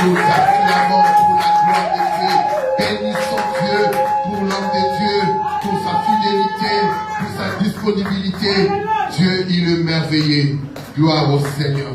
Nous acclamons pour la gloire de Dieu. Bénissons Dieu pour l'homme de Dieu, pour sa fidélité, pour sa disponibilité. Dieu, il est merveilleux. Gloire au Seigneur.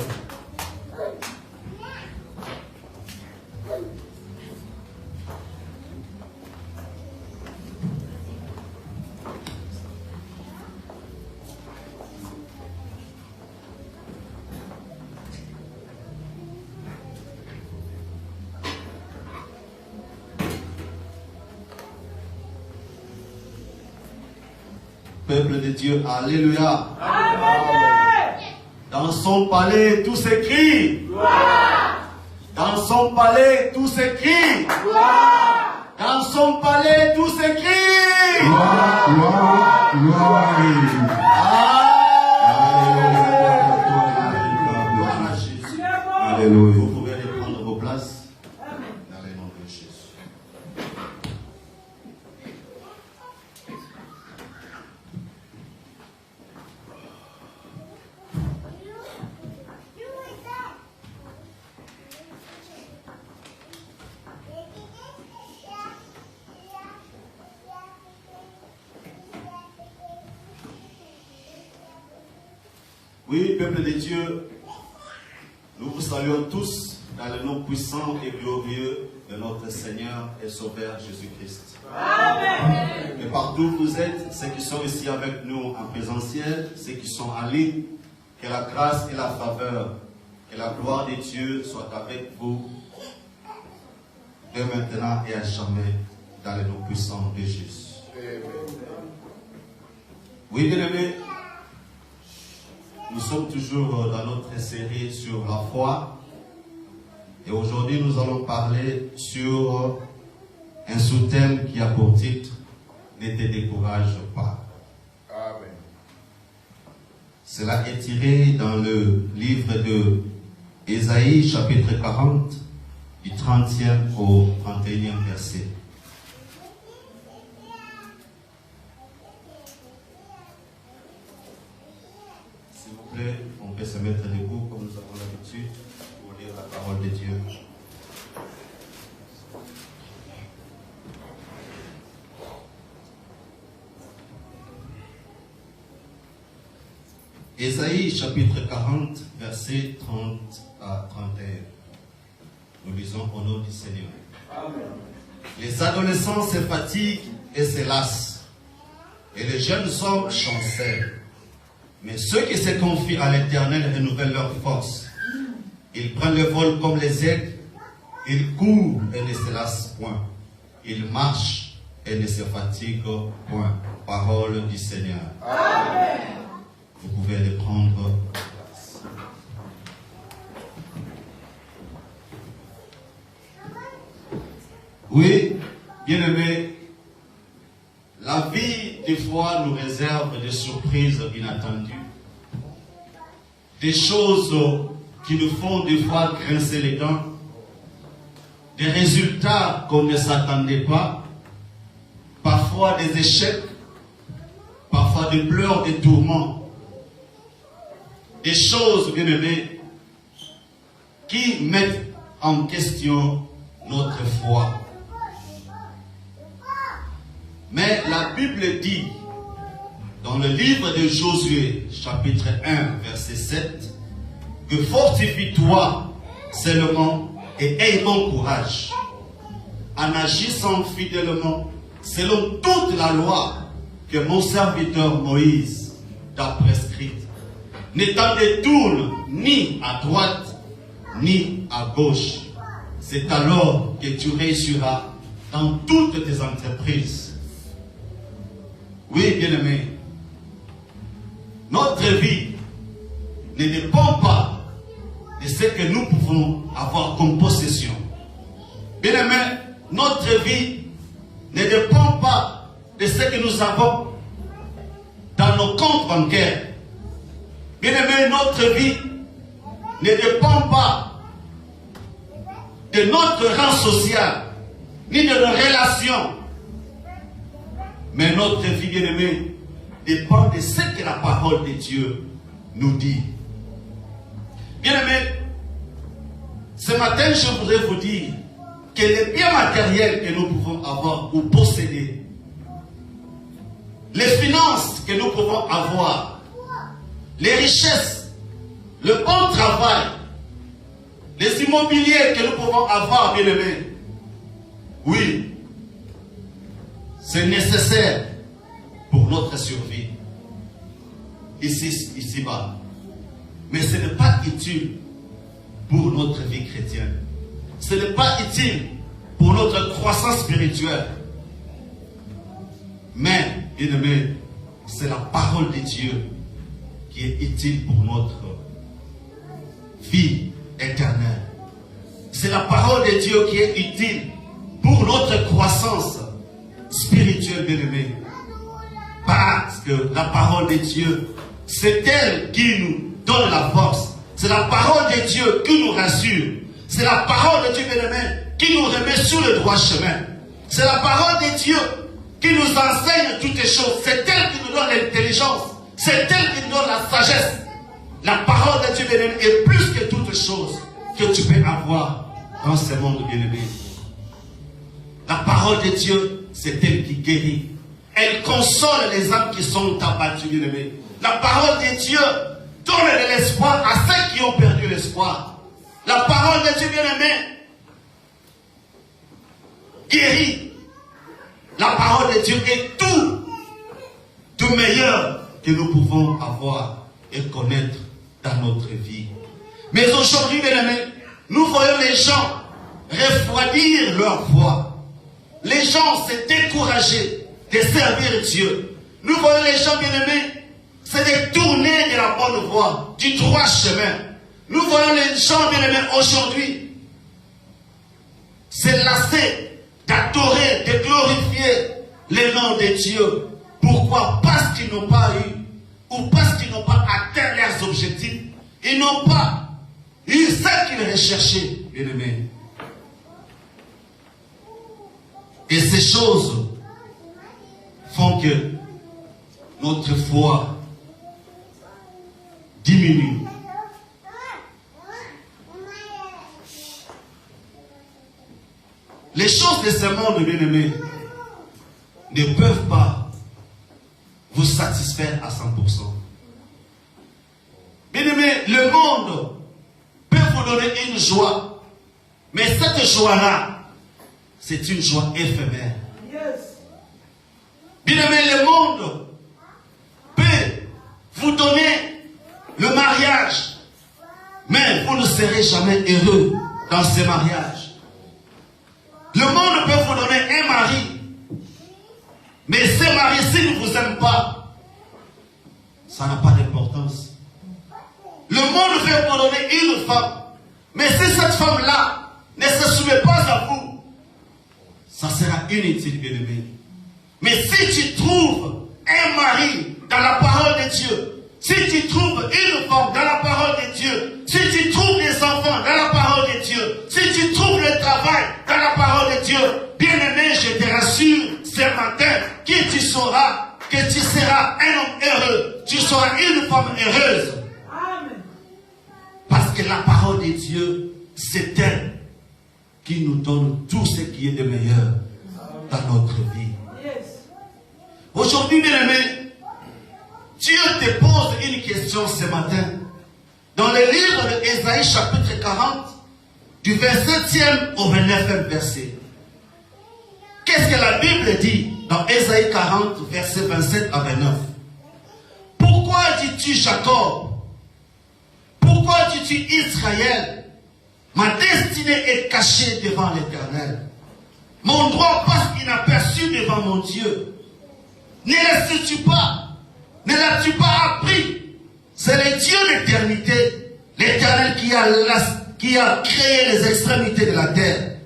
Peuple de Dieu, alléluia. Amen. Dans son palais, tout s'écrit. Dans son palais, tout s'écrit. Dans son palais, tout s'écrit. Gloire, gloire, Gloire à Jésus. Alléluia. Vous pouvez aller prendre vos places. Dans le nom de Jésus. Oui, peuple de Dieu, nous vous saluons tous dans le nom puissant et glorieux de notre Seigneur et Sauveur Jésus-Christ. Amen. Et partout où vous êtes, ceux qui sont ici avec nous en présentiel, ceux qui sont en ligne, que la grâce et la faveur et la gloire de Dieu soient avec vous de maintenant et à jamais dans le nom puissant de Jésus. Oui, bien-aimés, nous sommes toujours dans notre série sur la foi. Et aujourd'hui, nous allons parler sur un sous-thème qui a pour titre « Ne te décourage pas ». Amen. Cela est tiré dans le livre de Ésaïe, chapitre 40, du 30e au 31e verset. S'il vous plaît, on peut se mettre debout comme nous avons l'habitude pour lire la parole de Dieu. Ésaïe chapitre 40, versets 30 à 31. Nous lisons au nom du Seigneur. Amen. Les adolescents se fatiguent et se lassent, et les jeunes hommes chancellent. Mais ceux qui se confient à l'Éternel renouvellent leur force. Ils prennent le vol comme les aigles, ils courent et ne se lassent point. Ils marchent et ne se fatiguent point. Parole du Seigneur. Amen. Vous pouvez les prendre. Oui, bien-aimés, la vie, des fois, nous réserve des surprises inattendues. Des choses qui nous font, des fois, grincer les dents. Des résultats qu'on ne s'attendait pas. Parfois des échecs. Parfois des pleurs, des tourments. Des choses, bien-aimés, qui mettent en question notre foi. Mais la Bible dit, dans le livre de Josué, chapitre 1, verset 7, que fortifie-toi seulement et aie bon courage, en agissant fidèlement selon toute la loi que mon serviteur Moïse t'a prescrite. Ne t'en détourne ni à droite ni à gauche. C'est alors que tu réussiras dans toutes tes entreprises. Oui, bien-aimé, notre vie ne dépend pas de ce que nous pouvons avoir comme possession. Bien-aimé, notre vie ne dépend pas de ce que nous avons dans nos comptes bancaires. Bien-aimé, notre vie ne dépend pas de notre rang social, ni de nos relations. Mais notre vie, bien-aimée, dépend de ce que la parole de Dieu nous dit. Bien-aimé, ce Ce matin, je voudrais vous dire que les biens matériels que nous pouvons avoir ou posséder, les finances que nous pouvons avoir, les richesses, le bon travail, les immobiliers que nous pouvons avoir, bien aimés, oui, c'est nécessaire pour notre survie, ici-bas. Mais ce n'est pas utile pour notre vie chrétienne. Ce n'est pas utile pour notre croissance spirituelle. Mais, bien aimé, c'est la parole de Dieu qui est utile pour notre vie éternelle. C'est la parole de Dieu qui est utile pour notre croissance spirituelle, bien aimé. Parce que la parole de Dieu, c'est elle qui nous donne la force. C'est la parole de Dieu qui nous rassure. C'est la parole de Dieu, bien aimé, qui nous remet sur le droit chemin. C'est la parole de Dieu qui nous enseigne toutes les choses. C'est elle qui nous donne l'intelligence. C'est elle qui nous donne la sagesse. La parole de Dieu, bien aimé, est plus que toutes choses que tu peux avoir dans ce monde, bien aimé. La parole de Dieu, c'est elle qui guérit. Elle console les âmes qui sont abattues, bien aimé. La parole de Dieu donne de l'espoir à ceux qui ont perdu l'espoir. La parole de Dieu, bien aimé, guérit. La parole de Dieu est tout meilleur que nous pouvons avoir et connaître dans notre vie. Mais aujourd'hui, bien aimé, nous voyons les gens refroidir leur foi. Les gens se décourager de servir Dieu. Nous voyons les gens, bien aimés, se détourner de la bonne voie, du droit chemin. Nous voyons les gens, bien aimés, aujourd'hui se lasser d'adorer, de glorifier le nom de Dieu. Pourquoi? Parce qu'ils n'ont pas eu, ou parce qu'ils n'ont pas atteint leurs objectifs. Ils n'ont pas eu ce qu'ils recherchaient, bien aimés. Et ces choses font que notre foi diminue. Les choses de ce monde, bien aimés, ne peuvent pas vous satisfaire à 100%. Bien aimé, le monde peut vous donner une joie, mais cette joie-là, c'est une joie éphémère. Bien aimé, le monde peut vous donner le mariage, mais vous ne serez jamais heureux dans ce mariage. Le monde peut vous donner un mari, mais ce mari, s'il ne vous aime pas, ça n'a pas d'importance. Le monde peut vous donner une femme, mais si cette femme-là ne se soumet pas à vous, ça sera inutile, bien aimé. Mais si tu trouves un mari dans la parole de Dieu, si tu trouves une femme dans la parole de Dieu, si tu trouves des enfants dans la parole de Dieu, si tu trouves le travail dans la parole de Dieu, bien aimé, je te rassure ce matin que tu sauras que tu seras un homme heureux, tu seras une femme heureuse. Amen. Parce que la parole de Dieu, c'est elle qui nous donne tout ce qui est de meilleur dans notre vie. Aujourd'hui, bien aimé, Dieu te pose une question ce matin. Dans le livre d'Ésaïe chapitre 40, du verset 7e au 29e verset. Qu'est-ce que la Bible dit dans Ésaïe 40, verset 27 à 29? Pourquoi dis-tu Jacob? Pourquoi dis-tu Israël? Ma destinée est cachée devant l'Éternel. Mon droit passe inaperçu devant mon Dieu. Ne le sais-tu pas? Ne l'as-tu pas appris? C'est le Dieu d'éternité, l'Éternel qui a créé les extrémités de la terre.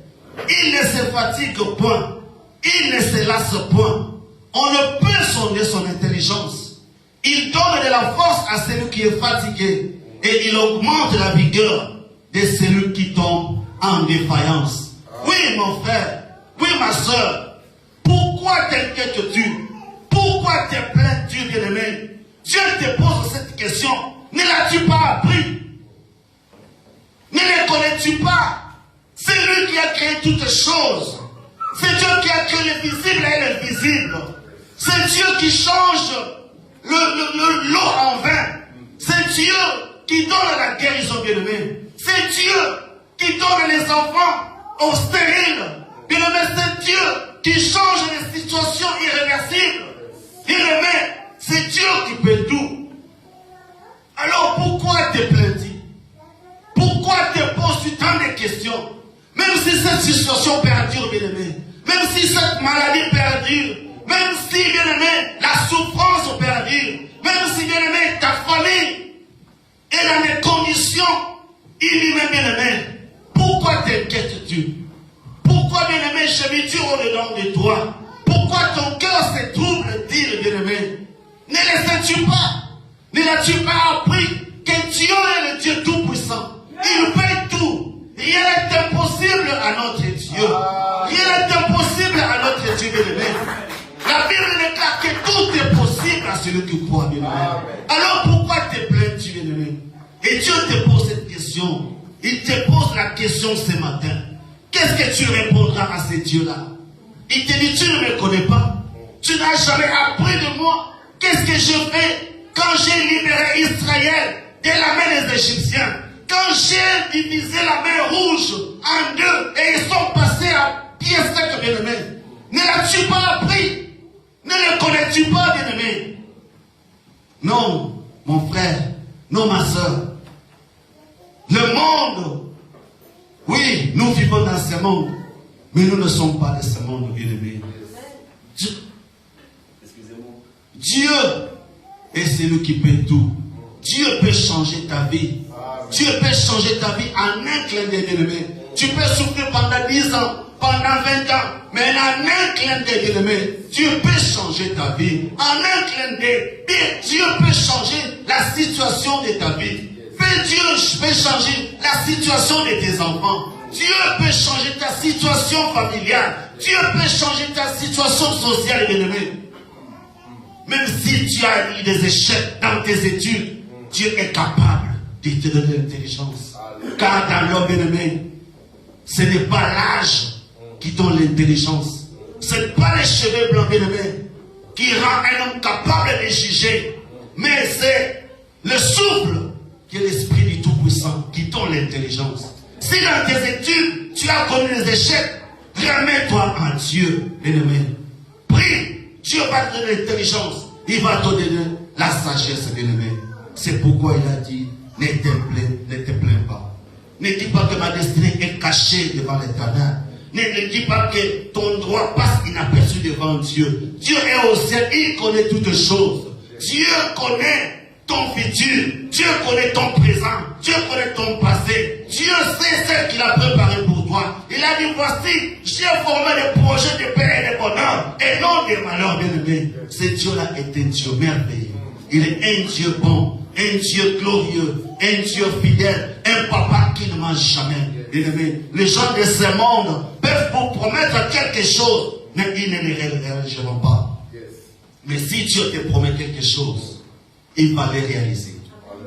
Il ne se fatigue point, il ne se lasse point. On ne peut sonder son intelligence. Il donne de la force à celui qui est fatigué et il augmente la vigueur de celui qui tombe en défaillance. Oui, mon frère, oui, ma soeur, pourquoi t'inquiètes-tu? Pourquoi te plains-tu, bien-aimé? Dieu te pose cette question. Ne l'as-tu pas appris? Ne le connais-tu pas? créé toutes choses. C'est Dieu qui a créé le visible et l'invisible. C'est Dieu qui change l'eau en vin. C'est Dieu qui donne la guérison, bien-aimé. C'est Dieu qui donne les enfants aux stériles. Bien-aimé, c'est Dieu qui change les situations irréversibles. Bien-aimé, c'est Dieu qui peut tout. Alors pourquoi te plains-tu? Pourquoi te poses-tu tant de questions? Même si cette situation perdure, bien-aimé, même si cette maladie perdure, même si, bien-aimé, la souffrance perdure, même si, bien-aimé, ta famille est dans des conditions inhumaines, bien-aimé, pourquoi t'inquiètes-tu? Pourquoi, bien-aimé, gémis-tu au-dedans de toi? Pourquoi ton cœur se trouble, dit bien-aimé? Ne le sais-tu pas? Ne l'as-tu pas appris que Dieu est le Dieu tout-puissant? Il fait tout. Rien n'est impossible à notre Dieu. Rien n'est impossible à notre Dieu, bien-aimé. La Bible déclare que tout est possible à celui qui croit, bien-aimé. Alors pourquoi te plains-tu, bien-aimé? Et Dieu te pose cette question. Il te pose la question ce matin. Qu'est-ce que tu répondras à ce Dieu-là? Il te dit, tu ne me connais pas. Tu n'as jamais appris de moi. Qu'est-ce que je fais quand j'ai libéré Israël de la main des Égyptiens? Quand j'ai divisé la mer Rouge en deux et ils sont passés à pied sec, bien-aimé. Ne l'as-tu pas appris? Ne le connais-tu pas, bien-aimé? Non, mon frère, non, ma soeur. Le monde, oui, nous vivons dans ce monde, mais nous ne sommes pas de ce monde, bien-aimé. Dieu est celui qui peut tout. Dieu peut changer ta vie. Dieu peut changer ta vie en un clin d'œil, bien-aimé. Tu peux souffrir pendant 10 ans, pendant 20 ans, mais en un clin d'œil, bien-aimé, Dieu peut changer ta vie. En un clin d'œil, Dieu peut changer la situation de ta vie. Dieu peut changer la situation de tes enfants. Dieu peut changer ta situation familiale. Dieu peut changer ta situation sociale, bien-aimé. Même si tu as eu des échecs dans tes études, Dieu est capable de te donner l'intelligence. Car dans l'homme, bien-aimé, ce n'est pas l'âge qui donne l'intelligence. Ce n'est pas les cheveux blancs, bien-aimé, qui rend un homme capable de juger. Mais c'est le souffle qui est l'esprit du Tout-Puissant qui donne l'intelligence. Si dans tes études, tu as connu des échecs, remets-toi en Dieu, bien-aimé. Prie. Dieu va te donner l'intelligence. Il va te donner la sagesse, bien-aimé. C'est pourquoi il a dit, ne te plains pas. Ne dis pas que ma destinée est cachée devant l'Éternel. Ne dis pas que ton droit passe inaperçu devant Dieu. Dieu est au ciel, il connaît toutes choses. Dieu connaît ton futur. Dieu connaît ton présent. Dieu connaît ton passé. Dieu sait ce qu'il a préparé pour toi. Il a dit, voici, j'ai formé des projets de paix et de bonheur et non de malheur, bien-aimé. Ce Dieu-là est un Dieu merveilleux. Il est un Dieu bon, un Dieu glorieux, un Dieu fidèle, un papa qui ne mange jamais. Bien-aimé, les gens de ce monde peuvent vous promettre quelque chose, mais ils ne le réaliseront pas. Mais si Dieu te promet quelque chose, il va le réaliser.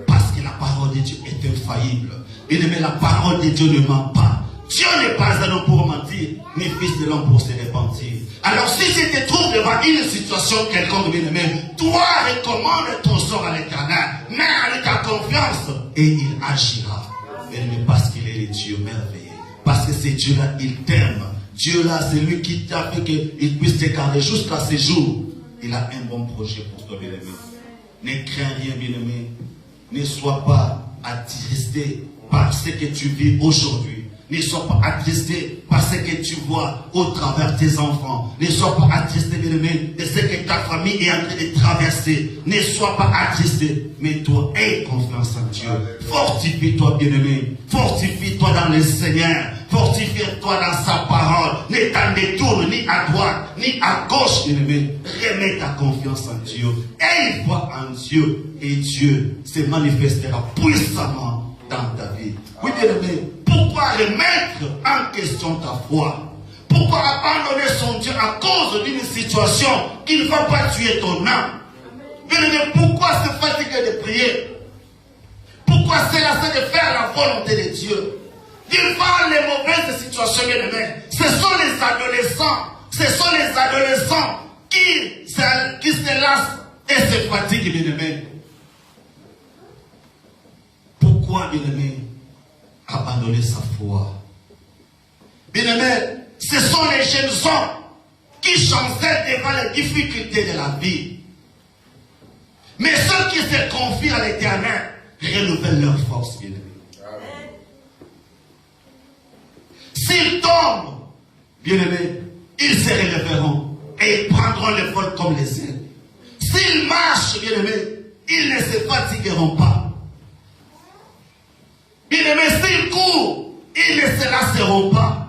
Parce que la parole de Dieu est infaillible. Bien-aimé, la parole de Dieu ne ment pas. Dieu n'est pas un homme pour mentir, ni fils de l'homme pour se repentir. Alors si tu te trouves devant une situation quelconque, bien-aimé, toi recommande ton sort à l'Éternel. Mets avec ta confiance et il agira. Bien-aimé, parce qu'il est le Dieu merveilleux. Parce que c'est Dieu-là, il t'aime. Dieu-là, c'est lui qui t'a fait qu'il puisse te garder jusqu'à ce jour. Il a un bon projet pour toi, bien-aimé. Ne crains rien, bien-aimé. Ne sois pas attristé par ce que tu vis aujourd'hui. Ne sois pas attristé par ce que tu vois au travers tes enfants. Ne sois pas attristé, bien-aimé, de ce que ta famille est en train de traverser. Ne sois pas attristé, mais toi, aie confiance en Dieu. Fortifie-toi, bien-aimé. Fortifie-toi dans le Seigneur. Fortifie-toi dans sa parole. Ne t'en détourne ni à droite, ni à gauche, bien-aimé. Remets ta confiance en Dieu. Aie foi en Dieu. Et Dieu se manifestera puissamment dans ta vie. Oui, bien-aimé. Pourquoi remettre en question ta foi? Pourquoi abandonner son Dieu à cause d'une situation qui ne va pas tuer ton âme? Bien-aimé, pourquoi se fatiguer de prier? Pourquoi se lasser de faire la volonté de Dieu? Devant les mauvaises situations, bien-aimés, ce sont les adolescents. Ce sont les adolescents qui se lassent et se fatiguent, bien-aimés. Pourquoi, bien-aimés, abandonner sa foi? Bien-aimés, ce sont les jeunes hommes qui chancellent devant les difficultés de la vie. Mais ceux qui se confient à l'Éternel renouvellent leur force, bien-aimés. S'ils tombent, bien-aimés, ils se relèveront et ils prendront le vol comme les ailes. S'ils marchent, bien-aimés, ils ne se fatigueront pas. Bien-aimés, s'ils courent, ils ne se lasseront pas.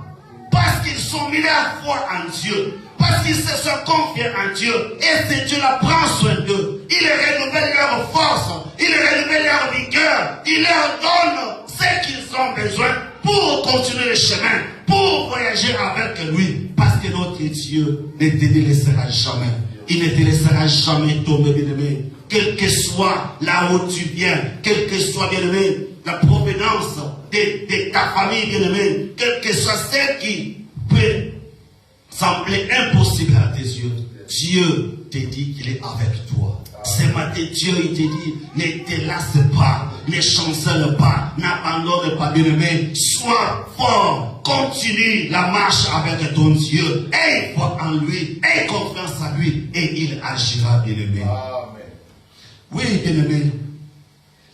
Parce qu'ils sont mis à foi en Dieu. Parce qu'ils se sont confiés en Dieu. Et ce Dieu-là prend soin d'eux. Il renouvelle leur force. Il renouvelle leur vigueur. Il leur donne ce qu'ils ont besoin pour continuer le chemin. Pour voyager avec lui. Parce que notre Dieu ne te délaissera jamais. Il ne te laissera jamais tomber, bien-aimé. Quel que soit là où tu viens. Quel que soit, bien-aimé, la provenance de ta famille, bien-aimée, quel que soit celle qui peut sembler impossible à tes yeux, Dieu te dit qu'il est avec toi. Ce matin, Dieu, il te dit, ne te lasse pas, ne chancelle pas, n'abandonne pas, bien-aimé, sois fort, continue la marche avec ton Dieu, aie foi en lui, aie confiance en lui, et il agira, bien-aimé. Oui, bien-aimé.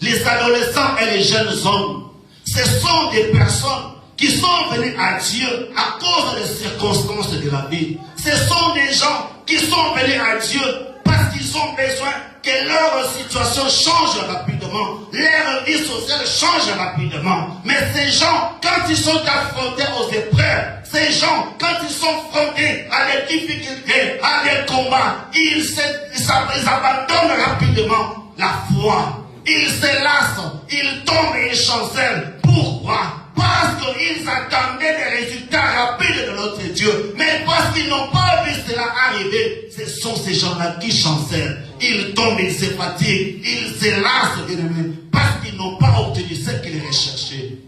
Les adolescents et les jeunes hommes, ce sont des personnes qui sont venues à Dieu à cause des circonstances de la vie. Ce sont des gens qui sont venus à Dieu parce qu'ils ont besoin que leur situation change rapidement. Leur vie sociale change rapidement. Mais ces gens, quand ils sont affrontés aux épreuves, ces gens, quand ils sont confrontés à des difficultés, à des combats, ils abandonnent rapidement la foi. Ils se lassent, ils tombent et ils chancellent. Pourquoi? Parce qu'ils attendaient des résultats rapides de notre Dieu. Mais parce qu'ils n'ont pas vu cela arriver, ce sont ces gens-là qui chancellent. Ils tombent, ils se fatiguent, ils se lassent, bien-aimés, parce qu'ils n'ont pas obtenu ce qu'ils recherchaient.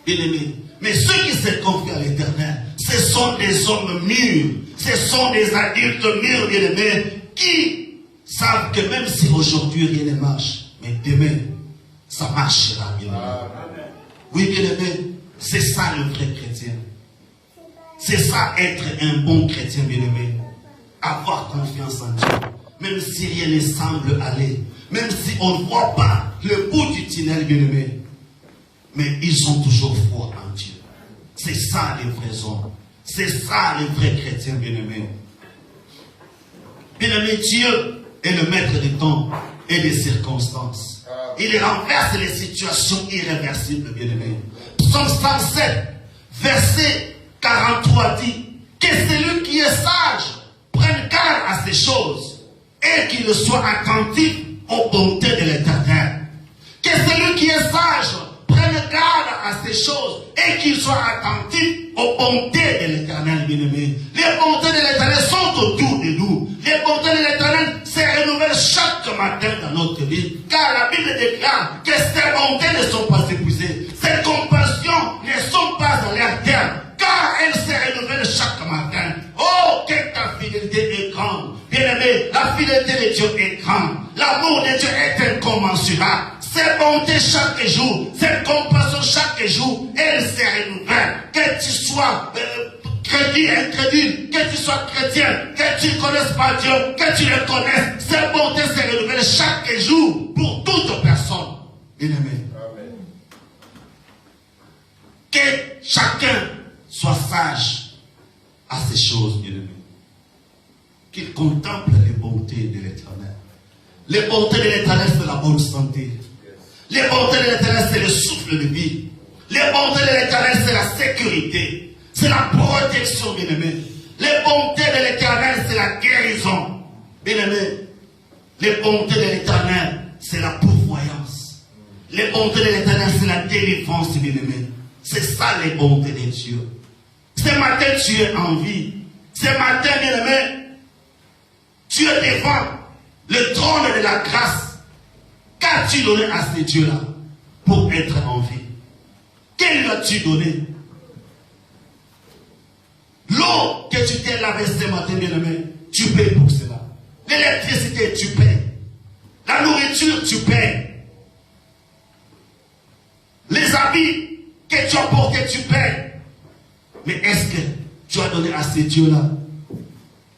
Bien-aimés, mais ceux qui se confient à l'Éternel, ce sont des hommes mûrs, ce sont des adultes mûrs, bien-aimés, qui savent que même si aujourd'hui rien ne marche, mais demain, ça marchera, bien-aimé. Oui, bien-aimé, c'est ça le vrai chrétien. C'est ça être un bon chrétien, bien-aimé. Avoir confiance en Dieu. Même si rien ne semble aller. Même si on ne voit pas le bout du tunnel, bien-aimé. Mais ils ont toujours foi en Dieu. C'est ça les vrais hommes. C'est ça les vrais chrétiens, bien-aimé. Bien-aimé, Dieu est le maître des temps et des circonstances. Il renverse les situations irréversibles, bien-aimés. Psaume 107, verset 43 dit que celui qui est sage prenne garde à ces choses et qu'il soit attentif aux bontés de l'Éternel. Que celui qui est sage prenne garde à ces choses et qu'il soit attentif aux bontés de l'Éternel, bien-aimé. Les bontés de l'Éternel sont autour de nous. Les bontés de l'Éternel se renouvellent chaque matin dans notre vie. Car la Bible déclare que ces bontés ne sont pas épuisées. Ces compassions ne sont pas à leur terme. Car elles se renouvellent chaque matin. Oh, que ta fidélité est grande. Bien-aimé, la fidélité de Dieu est grande. L'amour de Dieu est incommensurable. Ces bontés chaque jour, ces compassions chaque jour, elles se renouvellent. Que tu sois incrédule, que tu sois chrétien, que tu ne connaisses pas Dieu, que tu le connaisses, ces bontés se renouvellent chaque jour pour toute personne. Bien-aimé. Que chacun soit sage à ces choses, bien-aimé. Qu'il contemple les bontés de l'Éternel. Les bontés de l'Éternel, c'est la bonne santé. Les bontés de l'Éternel, c'est le souffle de vie. Les bontés de l'Éternel, c'est la sécurité. C'est la protection, bien-aimé. Les bontés de l'Éternel, c'est la guérison. Bien-aimé, les bontés de l'Éternel, c'est la pourvoyance. Les bontés de l'Éternel, c'est la délivrance, bien-aimé. C'est ça les bontés de Dieu. Ce matin, tu es en vie. Ce matin, bien-aimé, tu es devant le trône de la grâce. Qu'as-tu donné à ce Dieu-là pour être en vie? Quel lui as-tu donné? tu t'es lavé ce matin, bien-aimé, tu payes pour cela. L'électricité, tu payes. La nourriture, tu payes. Les habits que tu as portés, tu payes. Mais est-ce que tu as donné à ces dieux-là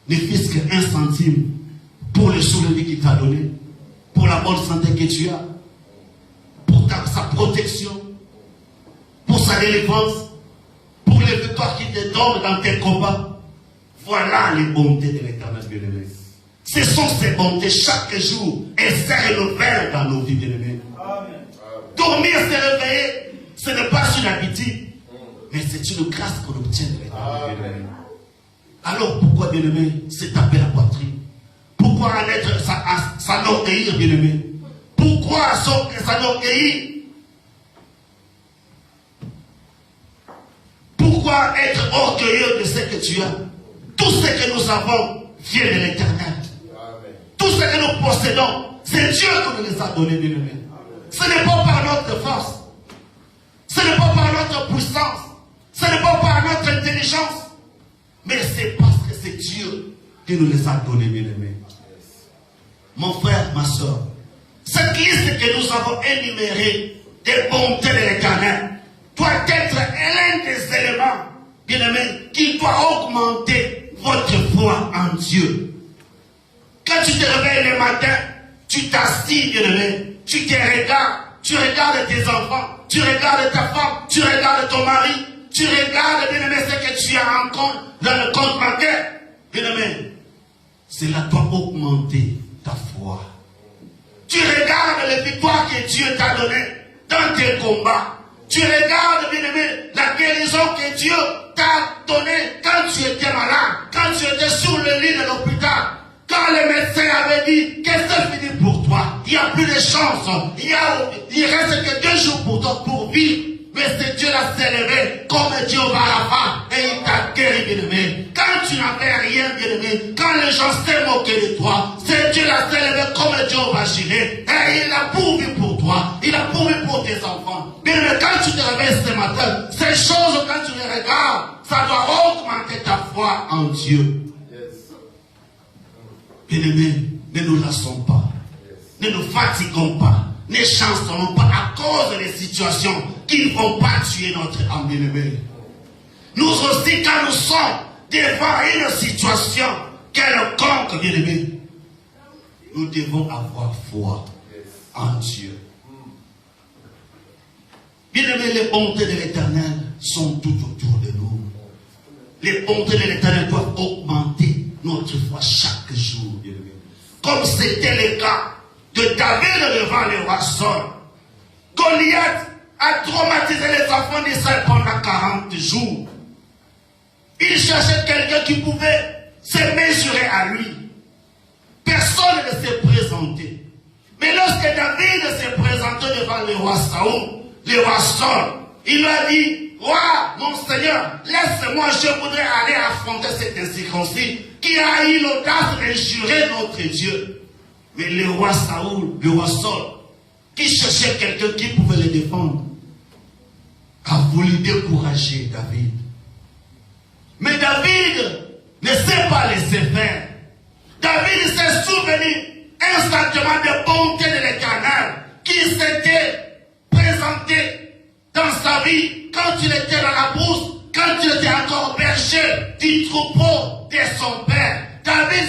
ne fût-ce qu'un centime pour le soulever qu'il t'a donné, pour la bonne santé que tu as, pour sa protection, pour sa délivrance, pour les victoires qui te donnent dans tes combats? Voilà les bontés de l'Éternel, bien-aimé. Ce sont ces bontés chaque jour et se renouvellent dans nos vies, bien-aimés. Dormir, se réveiller, ce n'est pas une habitude, mais c'est une grâce qu'on obtient de l'Éternel, bien-aimé. Alors pourquoi, bien-aimé, se taper la poitrine? Pourquoi s'enorgueillir, bien-aimé? Pourquoi s'enorgueillir? Pourquoi être orgueilleux de ce que tu as? Tout ce que nous avons vient de l'Éternel. Tout ce que nous possédons, c'est Dieu qui nous les a donnés, bien-aimés. Ce n'est pas par notre force. Ce n'est pas par notre puissance. Ce n'est pas par notre intelligence. Mais c'est parce que c'est Dieu qui nous les a donnés, bien-aimés. Mon frère, ma soeur, cette liste que nous avons énumérée des bontés de l'Éternel doit être l'un des éléments, bien-aimés, qui doit augmenter votre foi en Dieu. Quand tu te réveilles le matin, tu t'assis, bien-aimé, tu te regardes, tu regardes tes enfants, tu regardes ta femme, tu regardes ton mari, tu regardes, bien-aimé, ce que tu as en compte dans le compte bancaire, bien-aimé, cela doit augmenter ta foi. Tu regardes les victoires que Dieu t'a données dans tes combats. Tu regardes, bien-aimé, la guérison que Dieu t'a donnée quand tu étais malade, quand tu étais sur le lit de l'hôpital. Quand les médecins avaient dit que c'est fini pour toi, il n'y a plus de chance, il reste que 2 jours pour toi pour vivre. Mais c'est Dieu l'a célébré comme Dieu va là-bas et il t'a guéri, bien-aimé. Quand tu n'avais rien, bien-aimé, quand les gens s'est moqués de toi, c'est Dieu l'a célébré comme Dieu va gérer. Et il a pourvu pour toi, il a pourvu pour tes enfants. Bien-aimé, quand tu te réveilles ce matin, ces choses, quand tu les regardes, ça doit augmenter ta foi en Dieu. Bien-aimés, ne nous lassons pas, ne nous fatiguons pas, ne chansonnons pas à cause des situations qui ne vont pas tuer notre âme, bien-aimé. Nous aussi, quand nous sommes devant une situation quelconque, bien-aimé, nous devons avoir foi en Dieu. Bien-aimé, les bontés de l'Éternel sont tout autour de nous. Les bontés de l'Éternel doivent augmenter notre foi chaque jour, bien-aimé. Comme c'était le cas de David devant le roi Saul. Goliath a traumatisé les enfants d'Israël pendant 40 jours. Il cherchait quelqu'un qui pouvait se mesurer à lui. Personne ne s'est présenté. Mais lorsque David s'est présenté devant le roi Saul, il lui a dit: roi, mon Seigneur, laisse-moi, je voudrais aller affronter cet incirconcis qui a eu l'audace d'injurer notre Dieu. Mais le roi Saul, qui cherchait quelqu'un qui pouvait le défendre, a voulu décourager David. Mais David ne s'est pas laissé faire. David s'est souvenu instantanément des bontés de l'Éternel qui s'était présenté dans sa vie quand il était dans la brousse, quand il était encore berger du troupeau de son père. David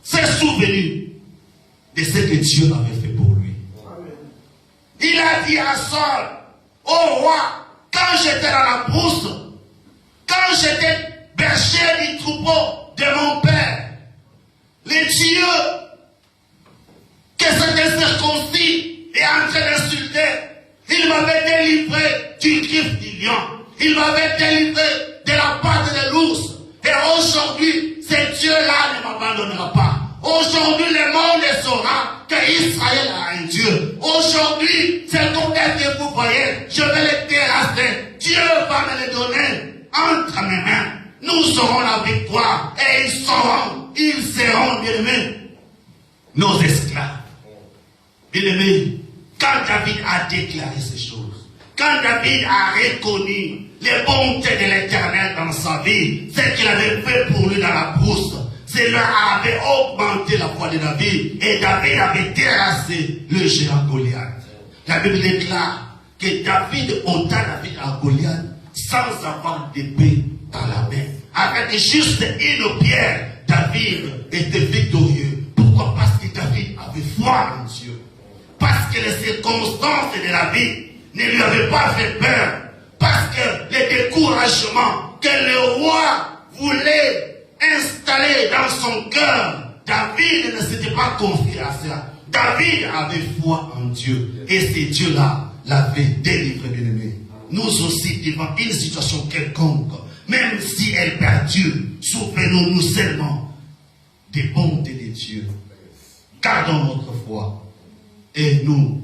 s'est souvenu de ce que Dieu avait fait pour lui. Il a dit à Saul: ô roi, quand j'étais dans la brousse, quand j'étais berger du troupeau de mon père, les dieux que c'était circoncis et en train d'insulter, il m'avait délivré du griffe du lion, il m'avait délivré de la patte de l'ours. Et aujourd'hui, ce Dieu-là ne m'abandonnera pas. Aujourd'hui, le monde saura qu'Israël a un Dieu. Aujourd'hui, c'est comme que vous voyez, je vais le terrasser. Dieu va me le donner entre mes mains. Nous aurons la victoire et ils seront, bien-aimés, nos esclaves. Bien-aimés, Quand David a déclaré ces choses, quand David a reconnu les bontés de l'Éternel dans sa vie, ce qu'il avait fait pour lui dans la brousse, cela avait augmenté la foi de David, et David avait terrassé le géant Goliath. La Bible déclare que David ôta David à Goliath sans avoir d'épée dans la main. Avec juste une pierre, David était victorieux. Pourquoi? Parce que David avait foi en Dieu. Parce que les circonstances de la vie ne lui avaient pas fait peur. Parce que les découragements que le roi voulait installer dans son cœur, David ne s'était pas confié à cela. David avait foi en Dieu. Et c'est Dieu-là l'avait délivré, bien-aimé. Nous aussi, devant une situation quelconque, même si elle perdure, souvenons-nous seulement des bontés de Dieu. Gardons notre foi et nous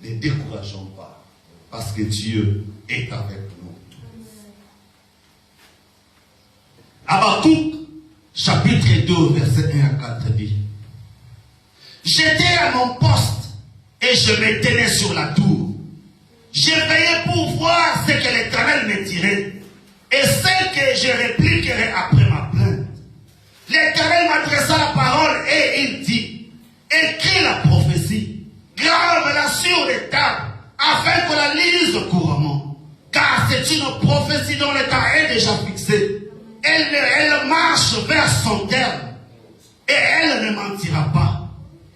ne décourageons pas, parce que Dieu est avec nous. Habakkuk, chapitre 2, verset 1 à 4 dit: J'étais à mon poste et je me tenais sur la tour. Je veillais pour voir ce que l'Éternel me dirait et ce que je répliquerai après ma plainte. L'Éternel m'adressa la parole et il dit: Écris la prophétie, grave-la sur les tables, afin qu'on la lise couramment. Car c'est une prophétie dont le temps est déjà fixé. Elle marche vers son terme et elle ne mentira pas.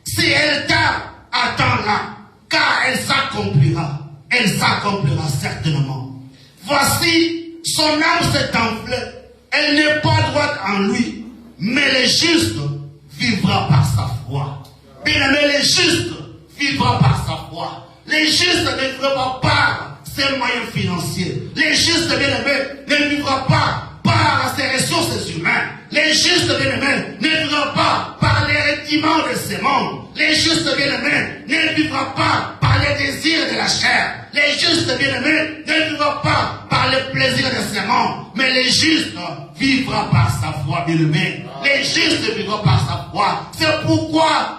Si elle tarde, attends-la, car elle s'accomplira. Elle s'accomplira certainement. Voici, son âme s'est enflée. Elle n'est pas droite en lui, mais le juste vivra par sa foi. Bien-aimé, le juste vivra par sa foi. Les justes ne vivront pas par ses moyens financiers. Les justes, bien-aimés, ne vivront pas par ses ressources humaines. Les justes, bien-aimés, ne vivront pas par les rudiments de ce monde. Les justes, bien-aimés, ne vivront pas par les désirs de la chair. Les justes, bien-aimés, ne vivront pas par les plaisirs de ce monde. Mais les justes vivront par sa foi, bien-aimés. Les justes vivront par sa foi. C'est pourquoi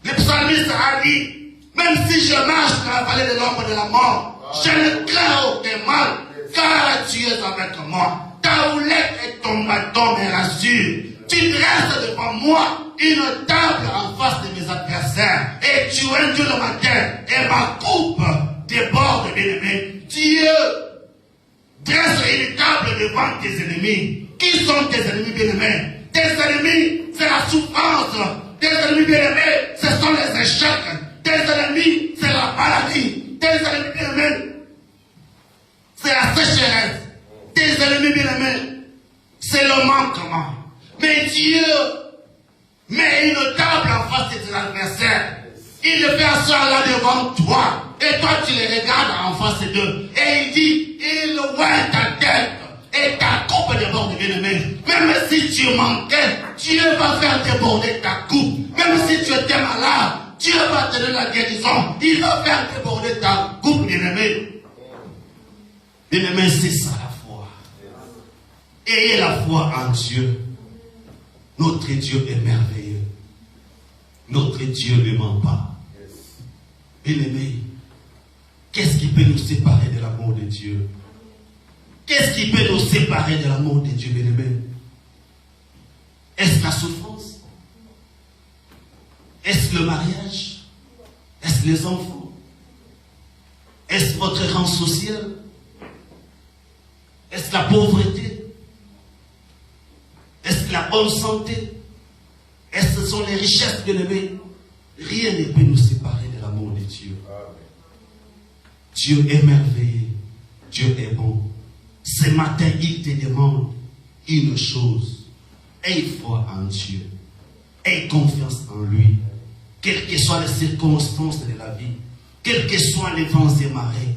le psalmiste a dit: même si je marche dans la vallée de l'ombre de la mort, je ne crains aucun mal, car tu es avec moi. Ta houlette et ton bâton me rassurent. Tu dresses devant moi une table en face de mes adversaires. Et tu induis le matin et ma coupe déborde, bien-aimé. Dieu dresse une table devant tes ennemis. Qui sont tes ennemis, bien-aimés? Tes ennemis, c'est la souffrance. Tes ennemis, bien-aimés, ce sont les échecs. Tes ennemis, c'est la maladie. Tes ennemis, bien-aimés, c'est la sécheresse. Tes ennemis, bien-aimés, c'est le manquement. Mais Dieu met une table en face de tes adversaires. Il le fait asseoir là devant toi. Et toi, tu les regardes en face d'eux. Et il dit: il oint ta tête et ta coupe déborde, bien-aimé. Même si tu manquais, Dieu va faire déborder ta coupe. Même si tu étais malade, Dieu va te donner la guérison. Il va faire déborder ta coupe, bien-aimé. Bien-aimé, c'est ça la foi. Ayez la foi en Dieu. Notre Dieu est merveilleux. Notre Dieu ne ment pas. Bien-aimé, qu'est-ce qui peut nous séparer de l'amour de Dieu? Qu'est-ce qui peut nous séparer de l'amour de Dieu, bien-aimé? Est-ce la souffrance? Est-ce le mariage? Est-ce les enfants? Est-ce votre rang social? Est-ce la pauvreté? Est-ce la bonne santé? Est-ce que ce sont les richesses, bien-aimés? Rien ne peut nous séparer de l'amour de Dieu. Dieu est merveilleux. Dieu est bon. Ce matin, il te demande une chose. Aie foi en Dieu. Aie confiance en lui. Quelles que soient les circonstances de la vie, quels que soient les vents et marées,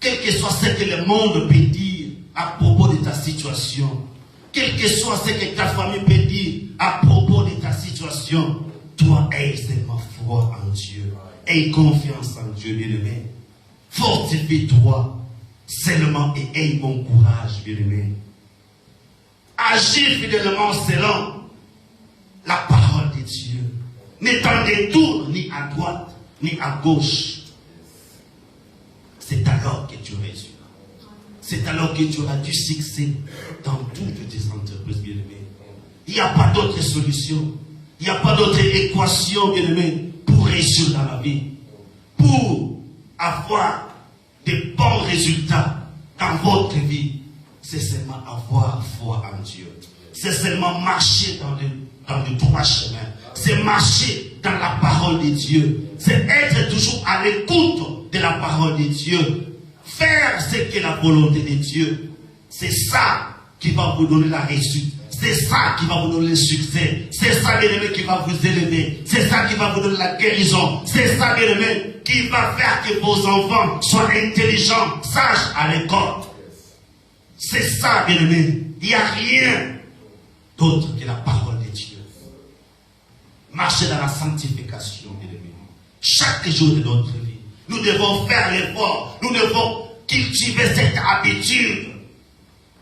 quel que soit ce que le monde peut dire à propos de ta situation, quel que soit ce que ta famille peut dire à propos de ta situation, toi, aie seulement foi en Dieu. Aie confiance en Dieu, bien-aimé. Fortifie-toi seulement et aie mon courage, bien-aimé. Agis fidèlement selon la parole de Dieu. N'étant détour ni à droite ni à gauche. alors que tu réussiras. C'est alors que tu auras du succès dans toutes tes entreprises, bien-aimés. Il n'y a pas d'autre solution. Il n'y a pas d'autre équation, bien-aimés, pour réussir dans la vie. Pour avoir des bons résultats dans votre vie, c'est seulement avoir foi en Dieu. C'est seulement marcher dans le droit chemin. C'est marcher dans la parole de Dieu. C'est être toujours à l'écoute de la parole de Dieu. Faire ce qui est la volonté de Dieu. C'est ça qui va vous donner la réussite. C'est ça qui va vous donner le succès. C'est ça, bien-aimé, qui va vous élever. C'est ça qui va vous donner la guérison. C'est ça, bien-aimé, qui va faire que vos enfants soient intelligents, sages à l'école. C'est ça, bien-aimé. Il n'y a rien d'autre que la parole de Dieu. Marcher dans la sanctification, bien-aimé. Chaque jour de notre vie, nous devons faire l'effort. Nous devons cultiver cette habitude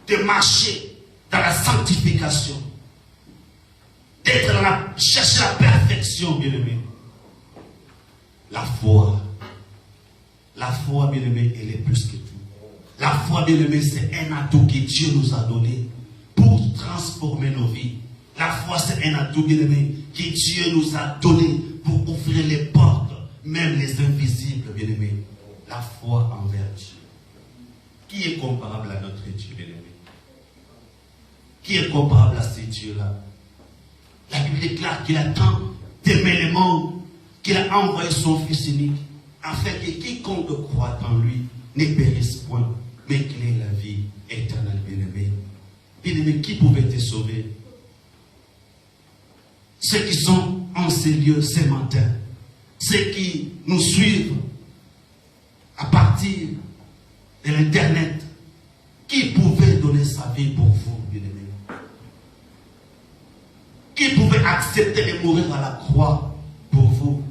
de marcher dans la sanctification, d'être dans chercher la perfection, bien-aimé. La foi, bien-aimé, elle est plus que tout. La foi, bien-aimé, c'est un atout que Dieu nous a donné pour transformer nos vies. La foi, c'est un atout, bien-aimé, que Dieu nous a donné pour ouvrir les portes, même les invisibles, bien-aimé. La foi envers Dieu. Qui est comparable à notre Dieu, bien-aimé? Qui est comparable à ces dieux-là? La Bible déclare qu'il a tant d'aimer le monde qu'il a envoyé son Fils unique afin que quiconque croit en lui ne périsse point, mais qu'il ait la vie éternelle, bien-aimé. Bien-aimé, qui pouvait te sauver? Ceux qui sont en ces lieux ce matin, ceux qui nous suivent à partir de l'internet, qui pouvait donner sa vie pour vous, bien-aimé? Qui pouvait accepter de mourir à la croix pour vous?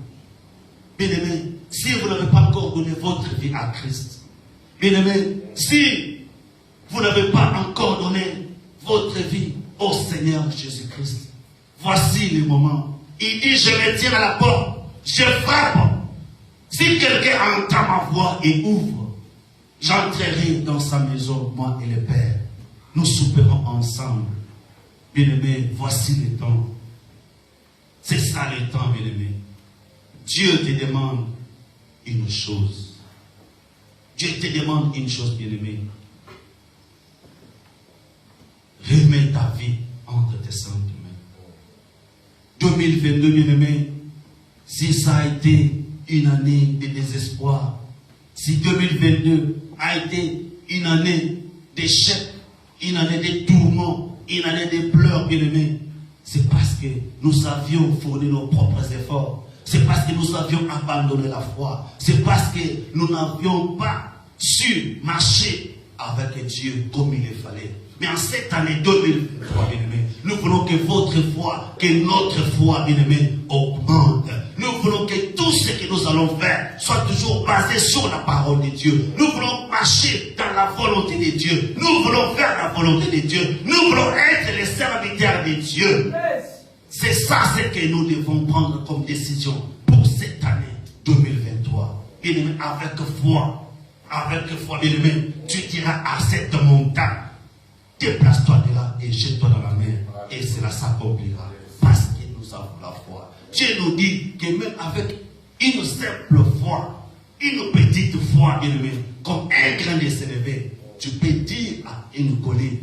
Bien-aimé, si vous n'avez pas encore donné votre vie à Christ, bien-aimé, si vous n'avez pas encore donné votre vie au Seigneur Jésus-Christ, voici le moment. Il dit, je me tiens à la porte, je frappe. Si quelqu'un entend ma voix et ouvre, j'entrerai dans sa maison, moi et le Père. Nous souperons ensemble. Bien-aimé, voici le temps. C'est ça le temps, bien-aimé. Dieu te demande une chose. Dieu te demande une chose, bien-aimé. Remets ta vie entre tes saintes mains. 2022, bien-aimé, si ça a été une année de désespoir, si 2022 a été une année d'échec, une année de tourments, une année de pleurs, bien-aimés, c'est parce que nous avions fourni nos propres efforts. C'est parce que nous avions abandonné la foi. C'est parce que nous n'avions pas su marcher avec Dieu comme il le fallait. Mais en cette année 2023, bien-aimés, nous voulons que votre foi, que notre foi, bien-aimés, augmente. Nous voulons que tout ce que nous allons faire soit toujours basé sur la parole de Dieu. Nous voulons marcher dans la volonté de Dieu. Nous voulons faire la volonté de Dieu. Nous voulons être les serviteurs de Dieu. C'est ça ce que nous devons prendre comme décision pour cette année 2023. Bien-aimé, avec foi, bien-aimé, tu diras à cette montagne, déplace-toi de là et jette-toi dans la mer. Et cela s'accomplira. Parce que nous avons la foi. Dieu nous dit que même avec une simple foi, une petite foi, bien-aimé, comme un grain de sénévé, tu peux dire à une colline,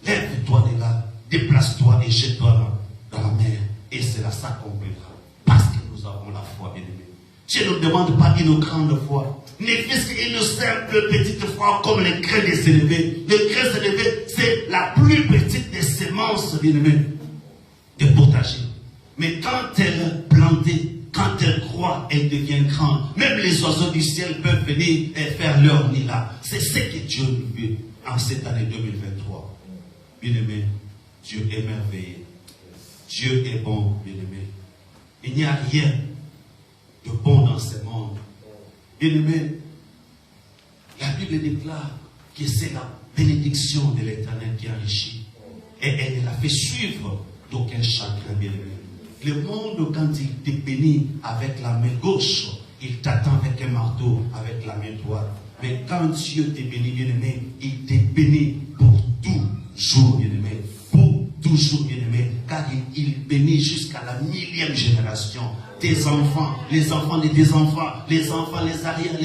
lève-toi de là, déplace-toi et jette-toi dans la mer. Et cela s'accomplira. Parce que nous avons la foi, bien-aimé. Dieu ne nous demande pas une grande foi. Ne fût-ce qu'une simple petite foi comme les grains de sénévé. Le grain de sénévé, c'est la plus petite des semences, bien-aimé, de potager. Mais quand elle est plantée, quand elle croît, elle devient grande. Même les oiseaux du ciel peuvent venir et faire leur nid là. C'est ce que Dieu nous veut en cette année 2023. Bien-aimé, Dieu est merveilleux. Dieu est bon, bien-aimé. Il n'y a rien de bon dans ce monde. Bien-aimé, la Bible déclare que c'est la bénédiction de l'Éternel qui enrichit. Et elle la fait suivre d'aucun chagrin, bien-aimé. Le monde, quand il te bénit avec la main gauche, il t'attend avec un marteau, avec la main droite. Mais quand Dieu t'est béni, bien-aimé, il t'est béni pour toujours, bien-aimé. Pour toujours, bien-aimé. Car il bénit jusqu'à la 1000e génération. Tes enfants, les enfants de tes enfants, les enfants, les arrières,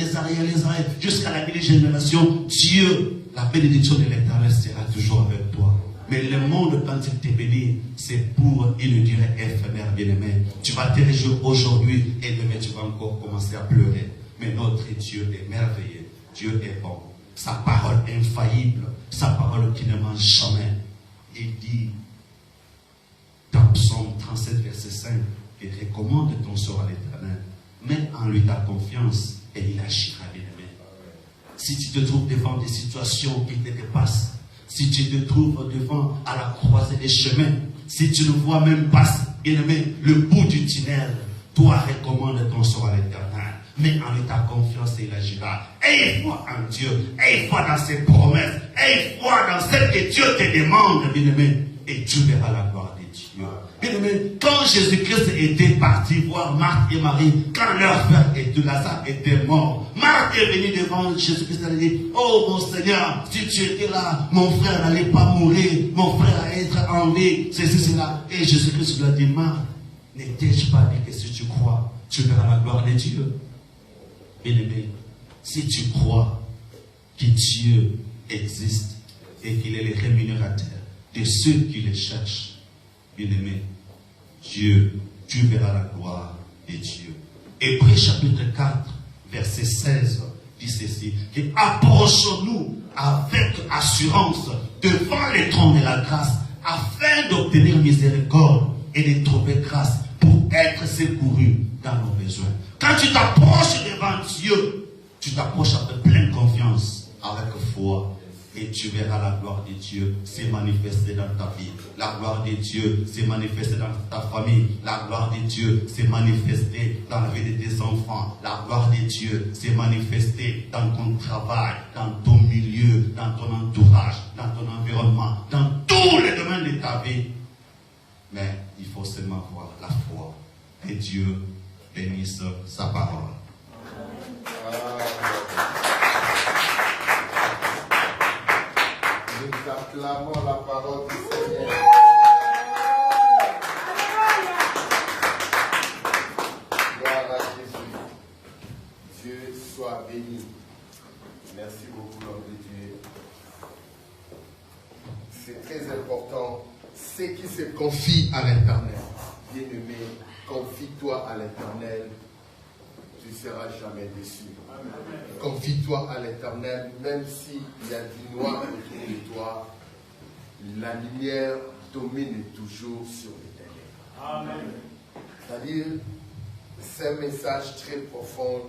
jusqu'à la 1000e génération. Dieu, la bénédiction de l'Éternel sera toujours avec toi. Mais le monde, quand il t'est béni, c'est pour une durée éphémère, bien-aimé. Tu vas te réjouir aujourd'hui et demain tu vas encore commencer à pleurer. Mais notre Dieu est merveilleux. Dieu est bon. Sa parole infaillible, sa parole qui ne mange jamais. Il dit dans Psaume 37, verset 5, il recommande ton sort à l'Éternel. Mets en lui ta confiance et il agira, bien-aimé. Si tu te trouves devant des situations qui te dépassent, si tu te trouves devant à la croisée des chemins, si tu ne vois même pas, bien-aimé, le bout du tunnel, toi recommande ton sort à l'Éternel. Mets en lui ta confiance et il agira. Aie foi en Dieu, aie foi dans ses promesses, aie foi dans celle que Dieu te demande, bien-aimé, et tu verras la gloire de Dieu. Bien-aimé, quand Jésus-Christ était parti voir Marthe et Marie, quand leur frère Lazare était mort, Marthe est venue devant Jésus-Christ et a dit, oh mon Seigneur, si tu étais là, mon frère n'allait pas mourir, mon frère allait être en vie, ceci, cela. Et Jésus-Christ lui a dit, Marthe, n'étais-je pas dit que si tu crois, tu verras la gloire de Dieu? Bien-aimé, si tu crois que Dieu existe et qu'il est le rémunérateur de ceux qui le cherchent, bien-aimé, Dieu, tu verras la gloire de Dieu. Hébreux chapitre 4, verset 16 dit ceci, que approchons-nous avec assurance devant les trônes de la grâce afin d'obtenir miséricorde et de trouver grâce pour être secouru dans nos besoins. Quand tu t'approches devant Dieu, tu t'approches avec pleine confiance, avec foi, et tu verras la gloire de Dieu se manifester dans ta vie. La gloire de Dieu se manifester dans ta famille. La gloire de Dieu se manifester dans la vie de tes enfants. La gloire de Dieu se manifester dans ton travail, dans ton milieu, dans ton entourage, dans ton environnement, dans tous les domaines de ta vie. Mais il faut seulement avoir la foi. Et Dieu bénisse sa parole. Nous acclamons la parole du Seigneur. Gloire à Jésus. Dieu soit béni. Merci beaucoup, l'homme de Dieu. C'est très important. Ceux qui se confient à l'Éternel, bien-aimé, confie-toi à l'Éternel, tu ne seras jamais déçu. Confie-toi à l'Éternel, même s'il y a du noir autour de toi, la lumière domine toujours sur les ténèbres. C'est-à-dire, c'est un message très profond.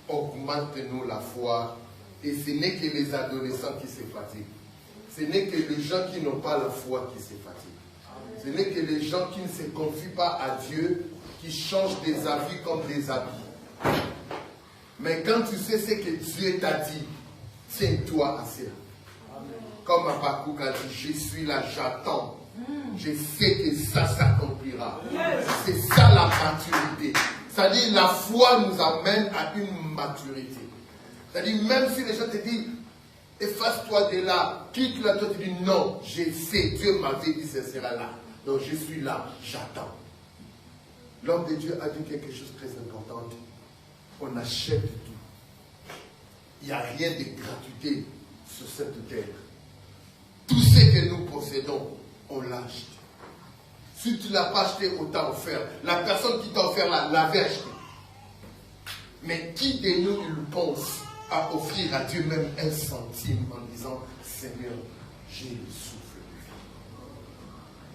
Augmente-nous la foi. Et ce n'est que les adolescents qui se fatiguent. Ce n'est que les gens qui n'ont pas la foi qui se fatiguent. Ce n'est que les gens qui ne se confient pas à Dieu, qui changent des avis comme des habits. Mais quand tu sais ce que Dieu t'a dit, tiens-toi à cela. Comme Habakkuk a dit, je suis là, j'attends. Je sais que ça s'accomplira. C'est ça la maturité. C'est-à-dire la foi nous amène à une maturité. C'est-à-dire même si les gens te disent, efface-toi de là, quitte-la, toi tu dis non, je sais, Dieu m'avait dit ce sera là. Donc je suis là, j'attends. L'homme de Dieu a dit quelque chose de très important. On achète tout. Il n'y a rien de gratuité sur cette terre. Tout ce que nous possédons, on l'a acheté. Si tu ne l'as pas acheté, on t'a offert. La personne qui t'a offert l'avait acheté. Mais qui de nous il pense à offrir à Dieu même un centime en disant, Seigneur, j'ai le souffle de vie.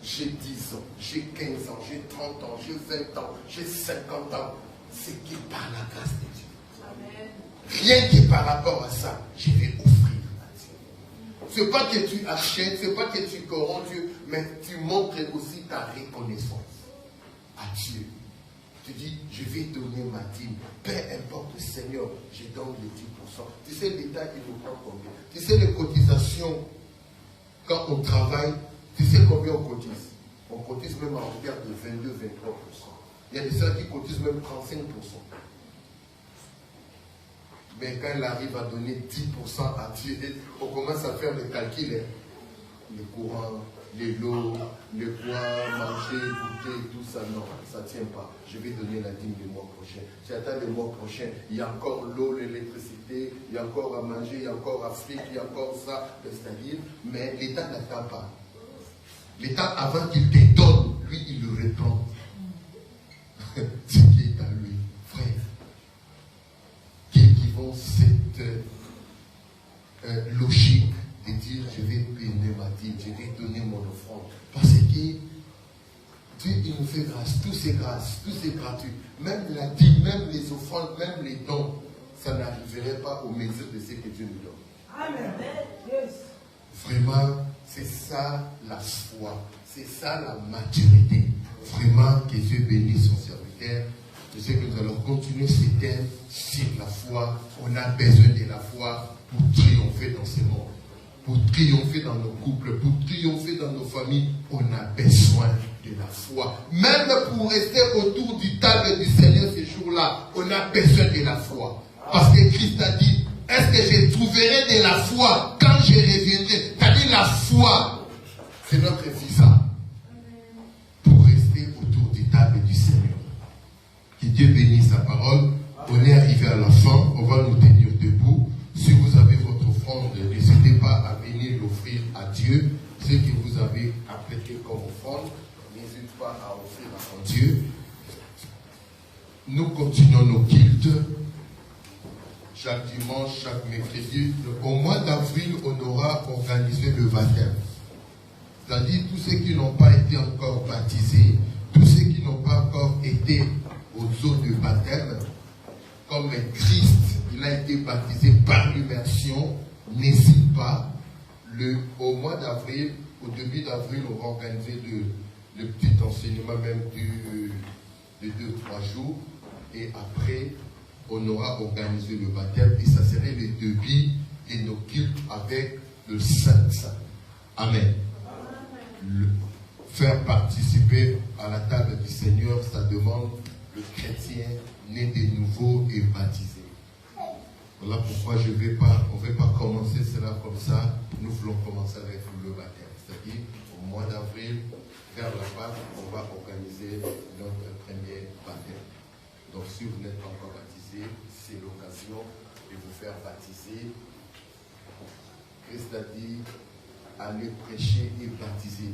J'ai 10 ans, j'ai 15 ans, j'ai 30 ans, j'ai 20 ans, j'ai 50 ans. C'est qui par la grâce de Dieu. Amen. Rien que par rapport à ça, je vais offrir à Dieu. Ce n'est pas que tu achètes, ce n'est pas que tu corromps Dieu, mais tu montres aussi ta reconnaissance à Dieu. Tu dis, je vais donner ma dîme. Peu importe, Seigneur, je donne les 10%. Tu sais, l'État, il nous prend combien? Tu sais, les cotisations, quand on travaille, tu sais combien on cotise? On cotise même à hauteur de 22-23%. Il y a des gens qui cotisent même 35%. Mais quand il arrive à donner 10% à Dieu, on commence à faire le calcul. Les courants, les lots, les quoi, manger, goûter, tout ça, non, ça ne tient pas. Je vais donner la dîme le mois prochain. J'attends le mois prochain. Il y a encore l'eau, l'électricité, il y a encore à manger, il y a encore à fric, il y a encore ça, c'est-à-dire, mais l'État n'attend pas. L'État, avant qu'il te donne, lui, il le reprend. Ce qui est à lui, frère. Qui vont cette logique de dire je vais payer ma dîme, je vais donner mon offrande. Parce que Dieu, il nous fait grâce, tout c'est grâce, tout c'est gratuit. Même la dîme, même les offrandes, même les dons, ça n'arriverait pas aux mesures de ce que Dieu nous donne. Amen. Yes. Vraiment, c'est ça la foi, c'est ça la maturité. Vraiment, que Dieu bénisse son serviteur. Je sais que nous allons continuer ce thème sur la foi. On a besoin de la foi pour triompher dans ce monde. Pour triompher dans nos couples, pour triompher dans nos familles, on a besoin de la foi. Même pour rester autour du table du Seigneur ce jour-là, on a besoin de la foi. Parce que Christ a dit, est-ce que je trouverai de la foi quand je reviendrai? C'est-à-dire la foi, c'est notre visa pour rester autour du table du Seigneur. Que Dieu bénisse sa parole. On est arrivé à la fin, on va nous tenir debout. Si vous avez votre offrande, n'hésitez pas à venir l'offrir à Dieu. Ce que vous avez apprêté comme offrande, n'hésitez pas à offrir à Dieu. Nous continuons nos cultes. Chaque dimanche, chaque mercredi. Au mois d'avril, on aura organisé le baptême. C'est-à-dire tous ceux qui n'ont pas été encore baptisés, tous ceux qui n'ont pas encore été aux eaux de baptême, comme Christ, il a été baptisé par l'immersion, n'hésite pas. Au mois d'avril, au début d'avril, on va organiser le petit enseignement même de 2-3 jours. Et après, on aura organisé le baptême et ça serait le début de nos cultes avec le Saint-Saint. Amen. Faire participer à la table du Seigneur, ça demande le chrétien né de nouveau et baptisé. Voilà pourquoi on ne va pas commencer cela comme ça. Nous voulons commencer avec le baptême. C'est-à-dire, au mois d'avril, vers la Pâque, on va organiser notre premier baptême. Donc, si vous n'êtes pas encore baptisé, c'est l'occasion de vous faire baptiser. Christ a dit, allez prêcher et baptiser.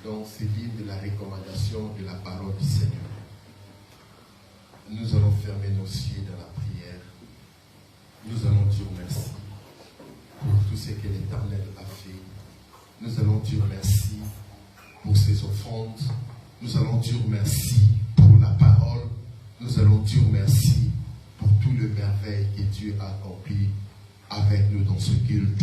Donc, c'est l'île de la recommandation de la parole du Seigneur. Nous allons fermer nos yeux dans la prière. Nous allons dire merci pour tout ce que l'Éternel a fait. Nous allons dire merci pour ses offrandes. Nous allons dire merci pour la parole. Nous allons dire merci pour tout le merveille que Dieu a accompli avec nous dans ce culte.